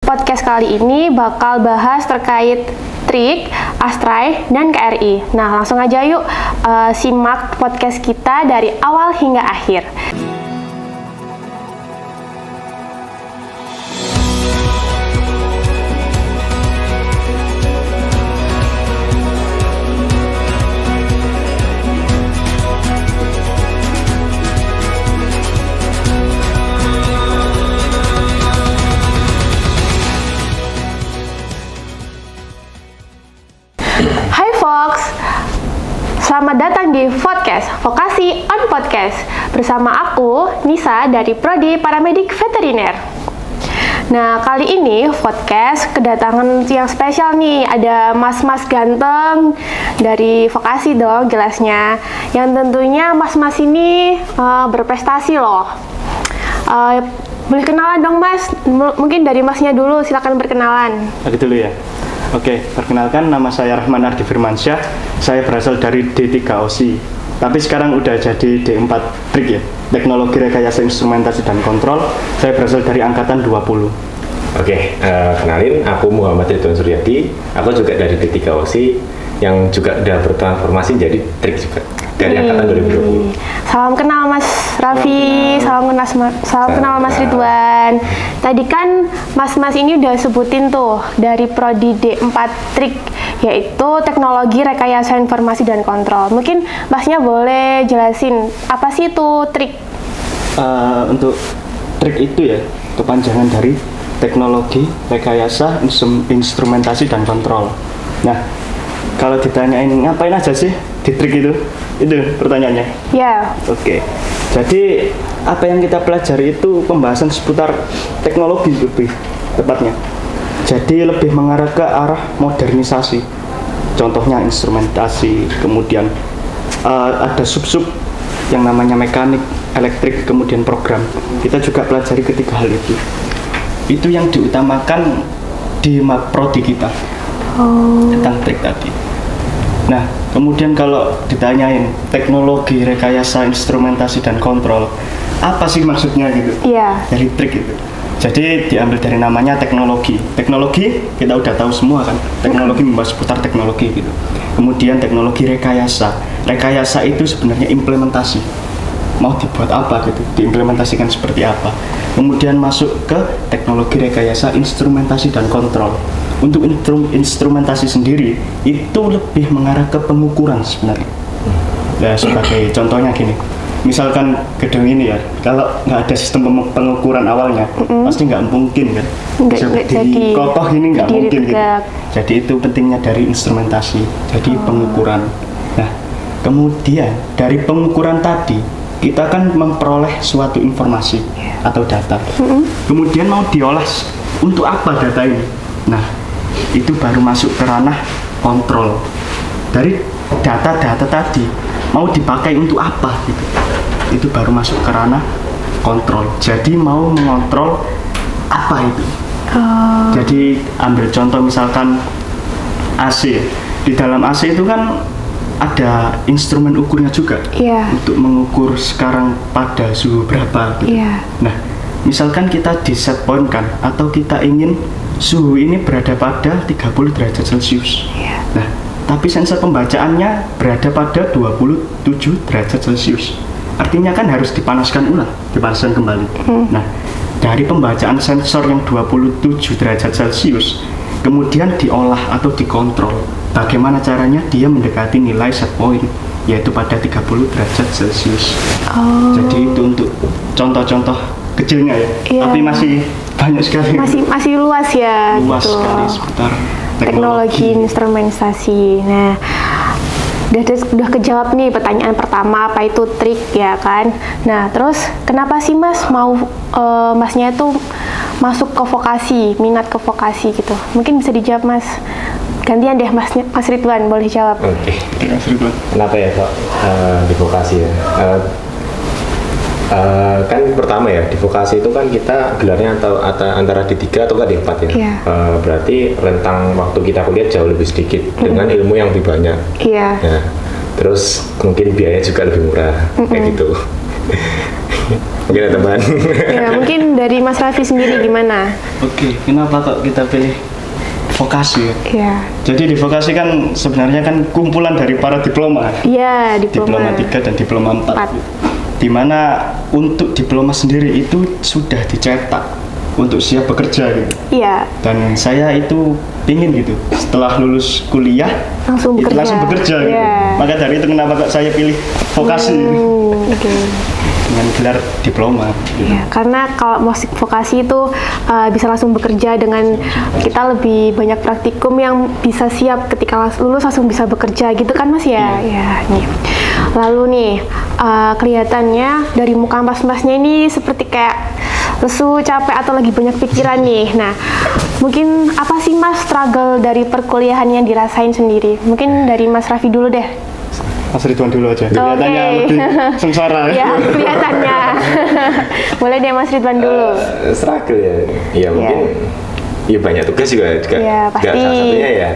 podcast kali ini bakal bahas terkait trik, Astray, dan KRI. Nah, langsung aja yuk simak podcast kita dari awal hingga akhir. Hai Fox, selamat datang di podcast Vokasi on Podcast bersama aku, Nisa dari Prodi Paramedik Veteriner. Nah, kali ini podcast kedatangan yang spesial nih, ada mas-mas ganteng dari Vokasi dong jelasnya, yang tentunya mas-mas ini berprestasi loh. Boleh kenalan dong mas, mungkin dari masnya dulu, silakan berkenalan. Aku dulu ya. Oke, perkenalkan nama saya Rahman Ardi Firmansyah. Saya berasal dari D3 OSI. Tapi sekarang udah jadi D4 Trik ya. Teknologi Rekayasa Instrumentasi dan Kontrol. Saya berasal dari angkatan 20. Oke, kenalin aku Muhammad Ridwan Suryadi. Aku juga dari D3 OSI yang juga udah bertransformasi jadi Trik juga dari angkatan 2020. Salam kenal Mas Raffi, salam kenal Mas Ridwan. Tadi kan mas-mas ini udah sebutin tuh dari Prodi D4 Trik, yaitu Teknologi Rekayasa Informasi dan Kontrol. Mungkin masnya boleh jelasin apa sih itu trik? Untuk trik itu ya, kepanjangan dari Teknologi Rekayasa Instrumentasi dan Kontrol. Nah, kalau ditanyain ngapain aja sih di trik itu pertanyaannya. Ya. Oke. Jadi apa yang kita pelajari itu pembahasan seputar teknologi lebih tepatnya. Jadi lebih mengarah ke arah modernisasi. Contohnya instrumentasi, kemudian ada sub-sub yang namanya mekanik, elektrik, kemudian program. Kita juga pelajari ketiga hal itu. Itu yang diutamakan di prodi kita tentang trik tadi. Nah, kemudian kalau ditanyain teknologi rekayasa instrumentasi dan kontrol, apa sih maksudnya gitu? Iya. Dari trik itu. Jadi diambil dari namanya teknologi. Teknologi kita udah tahu semua kan. Teknologi membahas seputar teknologi gitu. Kemudian teknologi rekayasa. Rekayasa itu sebenarnya implementasi. Mau dibuat apa gitu? Diimplementasikan seperti apa? Kemudian masuk ke teknologi rekayasa instrumentasi dan kontrol. Untuk instrumentasi sendiri itu lebih mengarah ke pengukuran sebenarnya. Ya, sebagai contohnya gini, misalkan gedung ini ya, kalau nggak ada sistem pengukuran awalnya, pasti nggak mungkin kan. Bisa berdiri kokoh ini nggak mungkin gitu. Jadi itu pentingnya dari instrumentasi, jadi pengukuran. Nah, kemudian dari pengukuran tadi kita kan memperoleh suatu informasi atau data. Kemudian mau diolah untuk apa data ini? Nah, itu baru masuk ke ranah kontrol. Dari data-data tadi mau dipakai untuk apa gitu. Itu baru masuk ke ranah kontrol. Jadi mau mengontrol apa itu. Jadi ambil contoh misalkan AC. Di dalam AC itu kan ada instrumen ukurnya juga. Untuk mengukur sekarang pada suhu berapa gitu. Nah, misalkan kita di set point kan, atau kita ingin suhu ini berada pada 30 derajat Celcius. Nah, tapi sensor pembacaannya berada pada 27 derajat Celcius. Artinya kan harus dipanaskan ulang, dipanaskan kembali. Nah, dari pembacaan sensor yang 27 derajat Celcius, kemudian diolah atau dikontrol. Bagaimana caranya dia mendekati nilai set point, yaitu pada 30 derajat Celcius. Jadi itu untuk contoh-contoh kecilnya ya, tapi masih banyak sekali. Masih luas ya. Luas gitu. sekali seputar teknologi instrumentasi. Nah, udah kejawab nih pertanyaan pertama, apa itu trik ya kan. Nah, terus kenapa sih mas mau masnya itu masuk ke vokasi, minat ke vokasi gitu? Mungkin bisa dijawab mas. Gantian deh mas Ridwan, boleh jawab. Oke. Mas Ridwan. Kenapa ya kok di vokasi ya? Kan pertama ya, di vokasi itu kan kita gelarnya antara D3 atau D4 ya. Berarti rentang waktu kita kuliah jauh lebih sedikit dengan ilmu yang lebih banyak. Nah, terus mungkin biaya juga lebih murah kayak gitu. Mungkin ada tambahan. Ya, mungkin dari Mas Raffi sendiri gimana? Oke, kenapa kok kita pilih vokasi ya? Iya. Jadi di vokasi kan sebenarnya kan kumpulan dari para diploma. Iya, Diploma 3 dan diploma 4. Di mana untuk diploma sendiri itu sudah dicetak untuk siap bekerja gitu. Iya. Dan saya itu pingin gitu setelah lulus kuliah Langsung itu bekerja. langsung bekerja gitu. Iya. Maka dari itu kenapa kok saya pilih vokasi Oke. dengan gelar diploma gitu. Ya, karena kalau musik vokasi itu bisa langsung bekerja dengan kita lebih banyak praktikum yang bisa siap ketika lulus langsung bisa bekerja gitu kan Mas ya? Ya, nih. Lalu nih kelihatannya dari muka mas-masnya ini seperti kayak lesu, capek atau lagi banyak pikiran nih. Nah, mungkin apa sih Mas struggle dari perkuliahan yang dirasain sendiri? Mungkin dari Mas Raffi dulu deh. Mas Ridwan dulu aja. Kelihatannya lebih sengsara Ya, kelihatannya. Boleh deh Mas Ridwan dulu. Struggle ya. Ya mungkin ya banyak tugas juga Ya, pasti. salah satunya ya.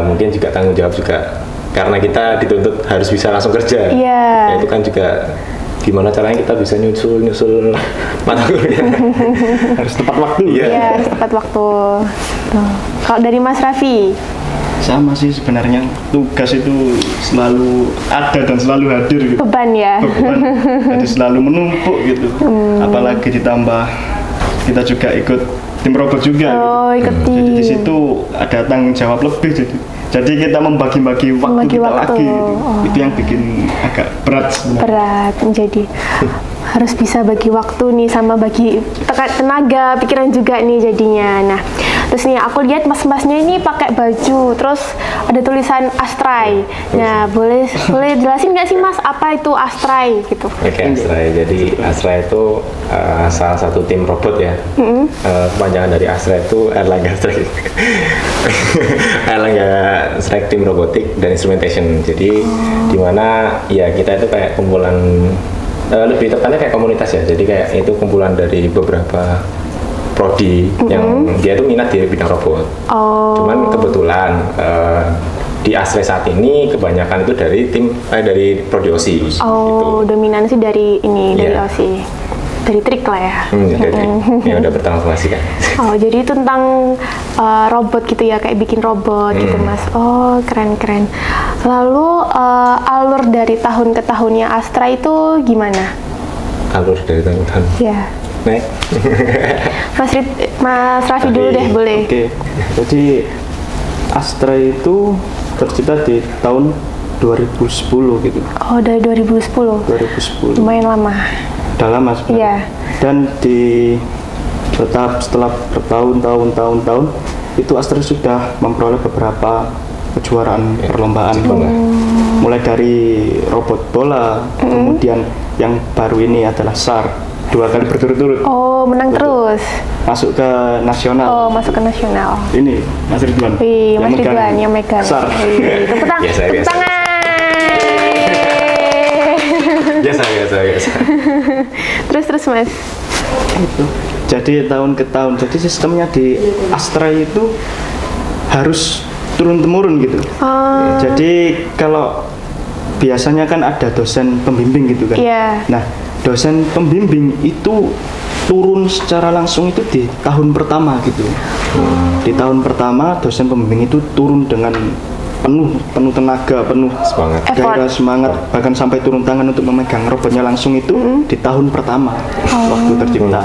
Mungkin juga tanggung jawab juga karena kita dituntut harus bisa langsung kerja. Iya. Ya, itu kan juga gimana caranya kita bisa nyusul mata kuliah. Harus tepat waktu. Iya. Iya, harus tepat waktu. Tuh. Kalau dari Mas Raffi, Sama sih sebenarnya tugas itu selalu ada dan selalu hadir gitu. beban ya. Beban. Jadi selalu menumpuk gitu. Apalagi ditambah kita juga ikut tim robot juga. Oh, gitu. ikut Jadi di tim. situ ada tanggung jawab lebih jadi kita membagi-bagi waktu Membagi kita waktu. lagi gitu. Oh. Itu yang bikin agak berat sebenarnya. Berat menjadi harus bisa bagi waktu nih sama bagi tenaga, pikiran juga nih jadinya. Nah, terus nih aku lihat mas-masnya ini pakai baju, terus ada tulisan Astray. Nah, boleh jelasin nggak sih Mas apa itu Astray gitu? Oke, Astray. Jadi Astray itu salah satu tim robot ya. Kepanjangan dari Astray itu Erlangga Strike. Erlangga Strike Team Robotik dan Instrumentation. Jadi di mana ya kita itu kayak kumpulan lebih tepatnya kayak komunitas ya. Jadi kayak itu kumpulan dari beberapa prodi yang dia tuh minat di bidang robot. Oh. Cuman kebetulan di Astray saat ini kebanyakan itu dari tim dari prodi OSI. Oh, dominansi dari ini, dari Iya. OSI. Dari trik lah ya. Dari yang udah bertransformasi kan. Oh, jadi itu tentang robot gitu ya, kayak bikin robot gitu Mas. Oh, keren-keren. Lalu alur dari tahun ke tahunnya Astra itu gimana? Alur dari tahun ke tahun. Ya, Naik. Mas Raffi dulu deh, boleh. Oke. Jadi Astra itu tercipta di tahun 2010 gitu. Oh, dari 2010. 2010. Lumayan lama. Udah lama sebenarnya. Iya. Dan tetap setelah bertahun-tahun itu Astra sudah memperoleh beberapa kejuaraan perlombaan. Mulai dari robot bola, kemudian yang baru ini adalah SAR, 2 kali berturut-turut Oh, menang terus. masuk ke nasional. Oh, masuk ke nasional. Ini Mas Ridwan. Wih, Mas megang Ridwan yang megang. SAR. Wih, tepuk tangan. Biasa, Tepuk biasa. tangan. Biasa. Terus Mas. Itu. Jadi tahun ke tahun. Jadi sistemnya di Astra itu harus turun temurun gitu. Oh, Jadi kalau biasanya kan ada dosen pembimbing gitu kan. Iya. Nah, dosen pembimbing itu turun secara langsung itu di tahun pertama gitu. Di tahun pertama dosen pembimbing itu turun dengan penuh tenaga, penuh Semangat. gairah, semangat, bahkan sampai turun tangan untuk memegang robotnya langsung itu di tahun pertama waktu tercipta.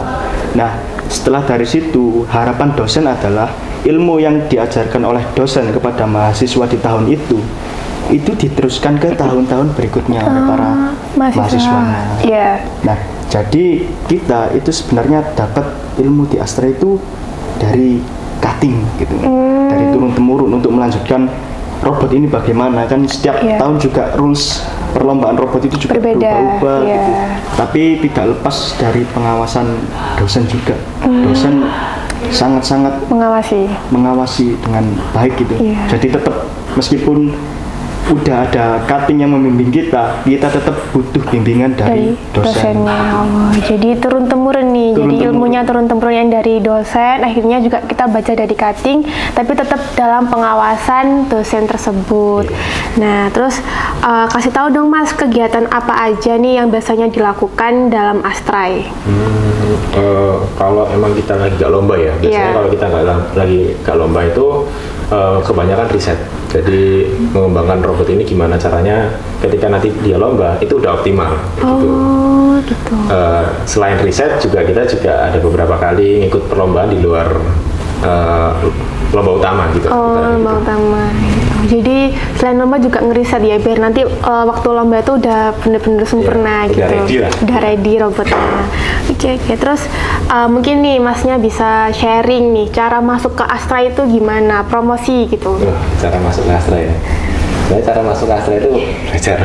Nah, setelah dari situ harapan dosen adalah ilmu yang diajarkan oleh dosen kepada mahasiswa di tahun itu diteruskan ke tahun-tahun berikutnya oleh para mahasiswanya. Iya. Nah, jadi kita itu sebenarnya dapat ilmu di Astra itu dari cutting gitu, dari turun temurun untuk melanjutkan robot ini bagaimana kan setiap Iya. tahun juga rules perlombaan robot itu juga Berbeda, berubah-ubah iya. gitu. Tapi tidak lepas dari pengawasan dosen juga. Dosen sangat-sangat Mengawasi. mengawasi dengan baik gitu. Iya. Jadi tetap meskipun udah ada cutting yang membimbing kita tetap butuh bimbingan dari dosen. dosennya. Oh, jadi turun temurun nih. Jadi ilmunya turun temurun yang dari dosen, akhirnya juga kita baca dari cutting, tapi tetap dalam pengawasan dosen tersebut. Nah, terus kasih tahu dong Mas, kegiatan apa aja nih yang biasanya dilakukan dalam Astray? Kalau emang kita lagi gak lomba ya, biasanya kalau kita lagi gak lomba itu kebanyakan riset. Jadi mengembangkan robot ini gimana caranya ketika nanti dia lomba itu udah optimal. Oh, gitu. Selain riset juga kita juga ada beberapa kali ngikut perlombaan di luar lomba utama gitu. Oh, lomba utama. Jadi selain lomba juga ngeriset ya, biar nanti waktu lomba itu udah bener-bener sempurna gitu. Udah ready lah. Udah ready robotnya. Oke. Terus mungkin nih Masnya bisa sharing nih cara masuk ke Astray itu gimana, promosi gitu. Cara masuk ke Astray ya. Sebenarnya cara masuk ke Astray itu belajar.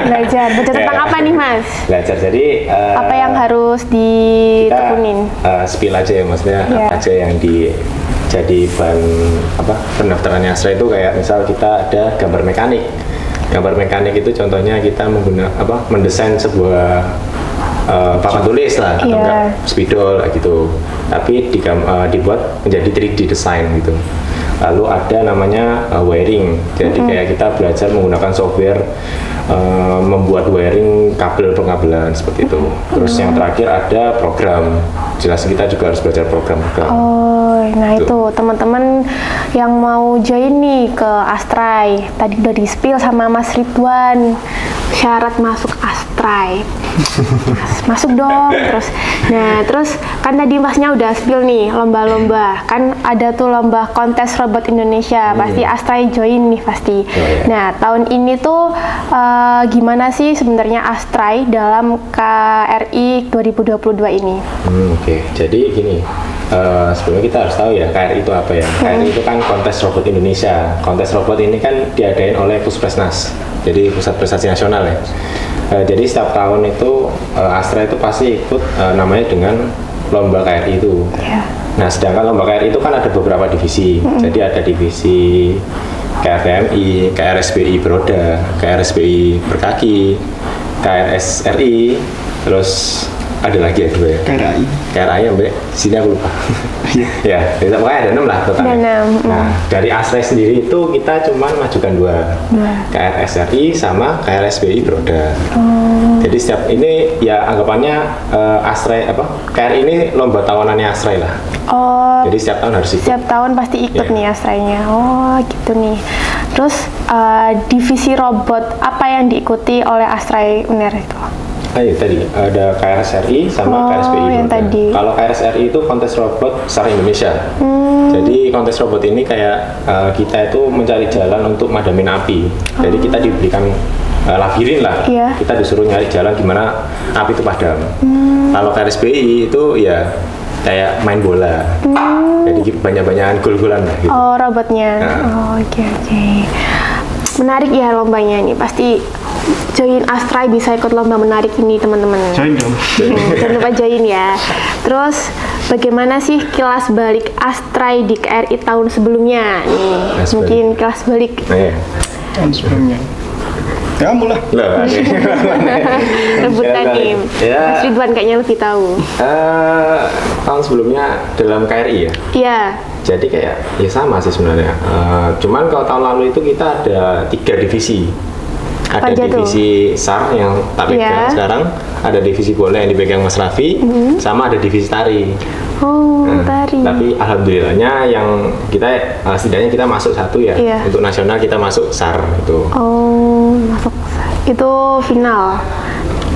Belajar tentang apa nih Mas? Belajar, jadi apa yang harus ditekunin? Spill aja ya, maksudnya apa aja yang jadi bahan pendaftarannya Astray itu, kayak misal kita ada gambar mekanik. Gambar mekanik itu contohnya kita mendesain sebuah papan tulis lah, atau enggak spidol gitu, tapi dibuat menjadi 3D design gitu. Lalu ada namanya wiring, jadi kayak kita belajar menggunakan software membuat wiring kabel pengabelan seperti itu. Terus yang terakhir ada program, jelas kita juga harus belajar program. Oh, nah itu teman-teman yang mau join nih ke Astray, tadi udah di-spill sama Mas Ridwan syarat masuk Astray. Masuk dong. Terus kan tadi Masnya udah spill nih lomba-lomba, kan ada tuh lomba kontes robot Indonesia, pasti Astray join nih pasti. Nah, tahun ini tuh gimana sih sebenarnya Astray dalam KRI 2022 ini? Oke. Jadi gini, sebelumnya kita harus tahu ya KRI itu apa ya. KRI itu kan kontes robot Indonesia. Kontes robot ini kan diadain oleh Puspesnas, jadi Pusat Prestasi Nasional ya. Jadi setiap tahun itu Astray itu pasti ikut namanya dengan lomba KRI itu. Nah, sedangkan lomba KRI itu kan ada beberapa divisi. Jadi ada divisi KRTMI, KRSBI beroda, KRSBI berkaki, KRSRI, terus ada lagi ya dua ya. KRI ya Mbak, sini aku lupa. Ya, pokoknya ada 6 lah totalnya. Nah, dari Astray sendiri itu kita cuma majukan 2. KRSRI sama KRSBI beroda. Jadi setiap ini ya anggapannya Astray KRI ini lomba tawonannya Astray lah. Oh. Jadi setiap tahun harus ikut. Setiap tahun pasti ikut nih Astray-nya. Oh, gitu nih. Terus divisi robot apa yang diikuti oleh Astray UNER itu? Tadi ada KRSRI sama KRSBI. Yang tadi. Kalau KRSRI itu kontes robot SAR Indonesia. Jadi kontes robot ini kayak kita itu mencari jalan untuk madamin api. Jadi kita diberikan labirin lah. Kita disuruh nyari jalan gimana api itu padam. Kalau KRSBI itu ya kayak main bola. Jadi banyak-banyakan gol-golan lah gitu. Oh, robotnya. Oke. Menarik ya lombanya ini. Pasti join Astray bisa ikut lomba menarik ini teman-teman. Join dong. Jangan lupa join ya. Terus bagaimana sih kilas balik Astray di KRI tahun sebelumnya nih? Mungkin kilas balik. Tahun sebelumnya. Kamu lah. Rebutan nih. Mas Ridwan kayaknya lebih tahu. Tahun sebelumnya dalam KRI ya? Iya. Jadi kayak ya sama sih sebenarnya. Cuman kalau tahun lalu itu kita ada 3 divisi. Ada divisi SAR yang tak pegang sekarang, ada divisi bola yang dipegang Mas Raffi, sama ada divisi tari. Tari. Tapi alhamdulillahnya yang kita setidaknya kita masuk 1 ya. Untuk nasional kita masuk SAR itu. Masuk SAR. Itu final.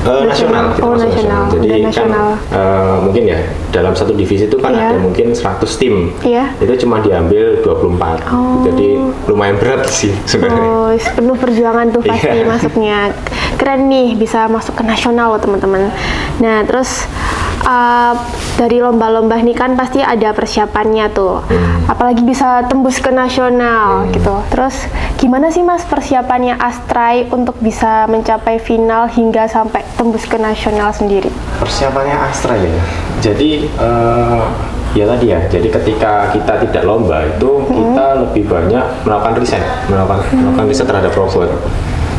Nasional. Kita masuk nasional. Jadi nasional. Kan mungkin ya dalam satu divisi itu kan ada mungkin 100 tim. Itu cuma diambil 24. Jadi lumayan berat sih sebenarnya. Penuh perjuangan tuh pasti masuknya. Keren nih bisa masuk ke nasional loh teman-teman. Nah, terus dari lomba-lomba ini kan pasti ada persiapannya tuh. Apalagi bisa tembus ke nasional gitu. Terus gimana sih Mas persiapannya Astray untuk bisa mencapai final hingga sampai tembus ke nasional sendiri? Persiapannya Astray ya. Jadi Ya tadi ya, jadi ketika kita tidak lomba itu kita lebih banyak melakukan riset terhadap robot.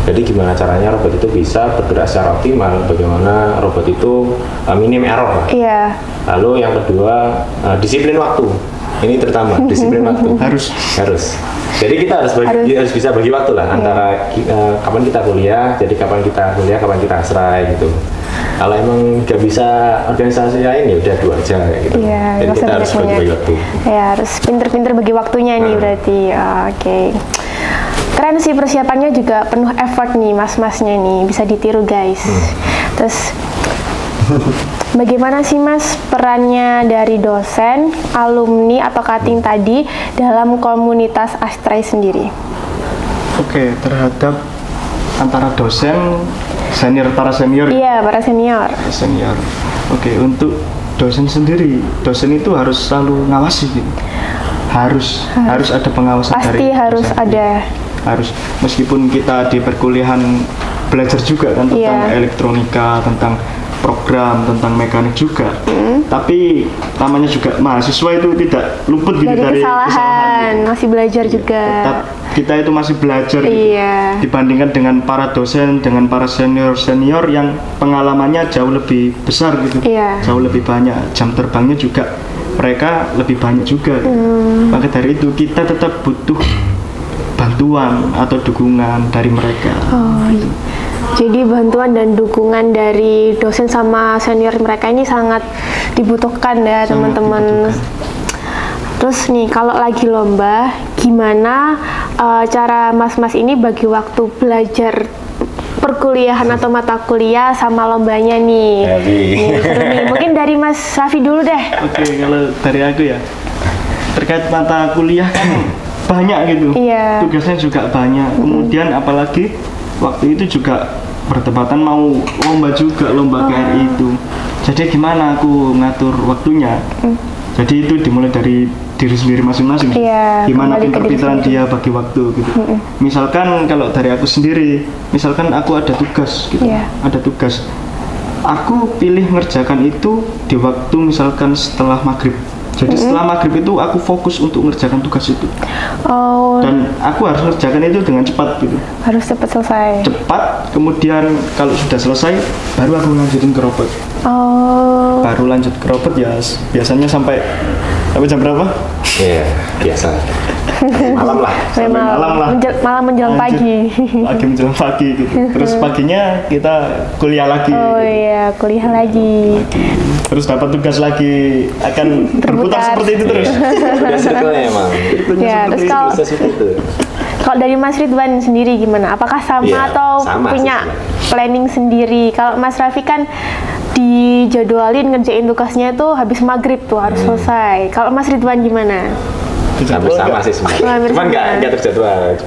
Jadi gimana caranya robot itu bisa bergerak secara optimal, bagaimana robot itu minim error. Iya. Lalu yang kedua disiplin waktu. Ini terutama disiplin waktu harus. Jadi kita harus bisa bagi waktu lah antara kapan kita kuliah, jadi kapan kita asrai gitu. Kalau emang nggak bisa organisasi lain ya udah 2 aja gitu. Iya, Jadi kita harus bagi waktu. Ya, harus pinter-pinter bagi waktunya nih berarti. Oke. Keren sih, persiapannya juga penuh effort nih mas-masnya nih, bisa ditiru guys. Terus bagaimana sih mas perannya dari dosen, alumni atau cutting tadi dalam komunitas Astray sendiri? Oke, terhadap antara dosen para senior. Iya, para senior. Oke, untuk dosen sendiri, dosen itu harus selalu ngawasi gitu. Harus ada pengawasan. Pasti dari harus dosen. ada. Harus, meskipun kita di perkuliahan belajar juga kan tentang elektronika, tentang program, tentang mekanik juga. Tapi namanya juga mahasiswa itu tidak luput gitu dari kesalahan. Masih belajar juga. Tetap kita itu masih belajar gitu. Iya. Dibandingkan dengan para dosen, dengan para senior yang pengalamannya jauh lebih besar gitu. Iya. Jauh lebih banyak, jam terbangnya juga mereka lebih banyak juga. Maka dari itu kita tetap butuh bantuan atau dukungan dari mereka. Jadi bantuan dan dukungan dari dosen sama senior mereka ini sangat dibutuhkan ya teman-teman. Terus nih kalau lagi lomba, gimana cara mas-mas ini bagi waktu belajar perkuliahan atau mata kuliah sama lombanya nih? Seru nih. Mungkin dari Mas Raffi dulu deh. Oke, kalau dari aku ya, terkait mata kuliah kan banyak gitu. Iya. Tugasnya juga banyak. Kemudian apalagi waktu itu juga bertepatan mau lomba KRI itu. Jadi gimana aku ngatur waktunya? Jadi itu dimulai dari diri sendiri masing-masing. Iya, Gimana kembali ke diri pinter-pinteran sendiri. dia bagi waktu gitu. Misalkan kalau dari aku sendiri, misalkan aku ada tugas gitu. Iya. Ada tugas. Aku pilih ngerjakan itu di waktu misalkan setelah maghrib. Jadi setelah maghrib itu aku fokus untuk ngerjakan tugas itu. Dan aku harus ngerjakan itu dengan cepat gitu. Harus cepat selesai. Cepat, kemudian kalau sudah selesai baru aku lanjutin ke robot. Baru lanjut ke robot ya biasanya sampai jam berapa? Iya, biasa. Malam lah. Sampai malam lah. Malam menjelang pagi. Lagi menjelang pagi gitu. Terus paginya kita kuliah lagi. Iya, kuliah lagi. Terus dapat tugas lagi, akan berputar seperti itu terus. Udah circle-nya emang. Ya, terus kalau dari Mas Ridwan sendiri gimana? Apakah sama Iya, atau sama punya sih, planning sendiri? Kalau Mas Raffi kan dijadwalin ngerjain tugasnya itu habis maghrib tuh harus selesai. Kalau Mas Ridwan gimana? Hampir sama sih sebenarnya. Cuman nggak terjadwal.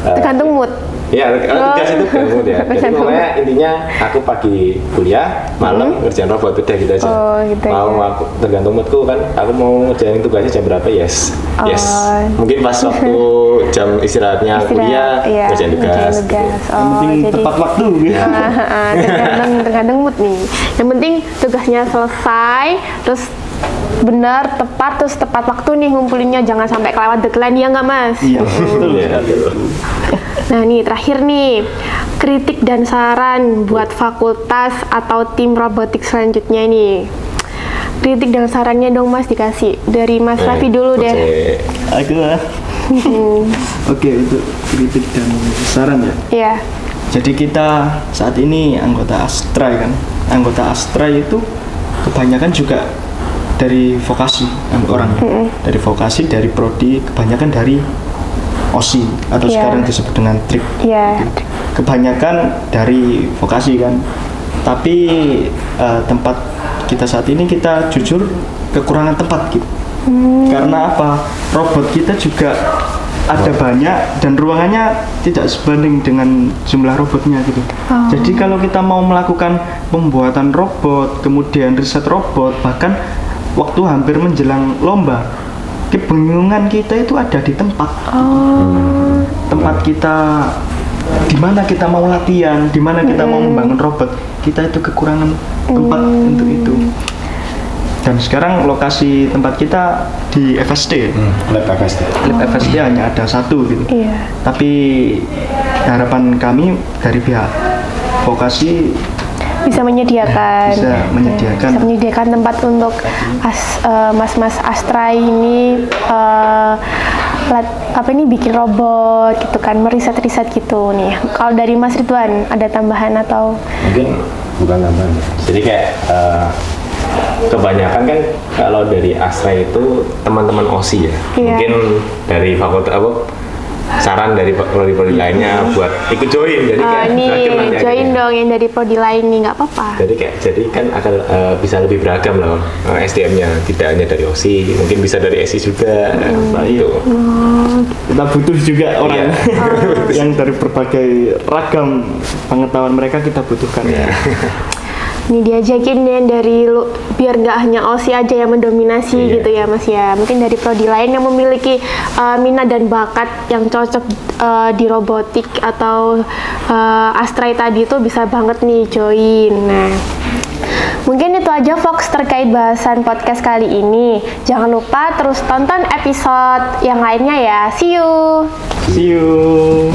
Tergantung mood. Ya, tugas itu tergantung ya. Jadi pokoknya intinya aku pagi kuliah, malam ngerjain robot, udah gitu aja. Gitu mau aku tergantung moodku kan, aku mau ngerjain tugasnya jam berapa, yes. Mungkin pas waktu jam istirahatnya kuliah, ngerjain tugas. Yang penting tepat waktu gitu. Tergantung mood nih. Yang penting tugasnya selesai, terus benar, tepat, terus tepat waktu nih ngumpulinnya, jangan sampai kelewat deadline, ya nggak mas? Iya, betul. Nah nih, terakhir nih, kritik dan saran buat fakultas atau tim robotik selanjutnya nih. Kritik dan sarannya dong mas, dikasih. Dari Mas Raffi dulu deh. Aku lah. Oke, itu kritik dan saran ya? Iya. Jadi kita saat ini anggota Astray kan. Anggota Astray itu kebanyakan juga dari vokasi orangnya. Dari vokasi, dari prodi, kebanyakan dari OSI atau sekarang disebut dengan trik. Kebanyakan dari vokasi kan. Tapi tempat kita saat ini kita jujur kekurangan tempat gitu. Karena apa? Robot kita juga ada banyak dan ruangannya tidak sebanding dengan jumlah robotnya gitu. Jadi kalau kita mau melakukan pembuatan robot, kemudian riset robot, bahkan waktu hampir menjelang lomba, kebingungan kita itu ada di tempat. Tempat kita, di mana kita mau latihan, di mana kita mau membangun robot, kita itu kekurangan tempat untuk itu. Dan sekarang lokasi tempat kita di FSD. Lab FSD. Lab FSD hanya ada satu gitu. Iya. Tapi harapan kami dari pihak vokasi Bisa menyediakan. bisa menyediakan Bisa menyediakan tempat untuk mas-mas Astra ini bikin robot gitu kan, meriset-riset gitu nih. Kalau dari Mas Ridwan ada tambahan atau? Mungkin bukan tambahan. Jadi kayak kebanyakan kan kalau dari Astra itu teman-teman OSI ya. Iya. Mungkin dari fakultas saran dari prodi-prodi lainnya buat ikut join. Jadi kayak Nih beragam nanti join akhirnya. dong yang dari prodi lain nih, nggak apa-apa. Jadi kan akan bisa lebih beragam loh SDM-nya, tidak hanya dari OSI, mungkin bisa dari SI juga. Gitu. kita butuh juga orang Iya. yang dari berbagai ragam pengetahuan mereka kita butuhkan. Nih diajakin deh dari biar nggak hanya OSI aja yang mendominasi Iya. gitu ya Mas ya. Mungkin dari prodi lain yang memiliki minat dan bakat yang cocok di robotik atau Astra tadi itu bisa banget nih join. Nah, mungkin itu aja Fox terkait bahasan podcast kali ini. Jangan lupa terus tonton episode yang lainnya ya. See you. See you.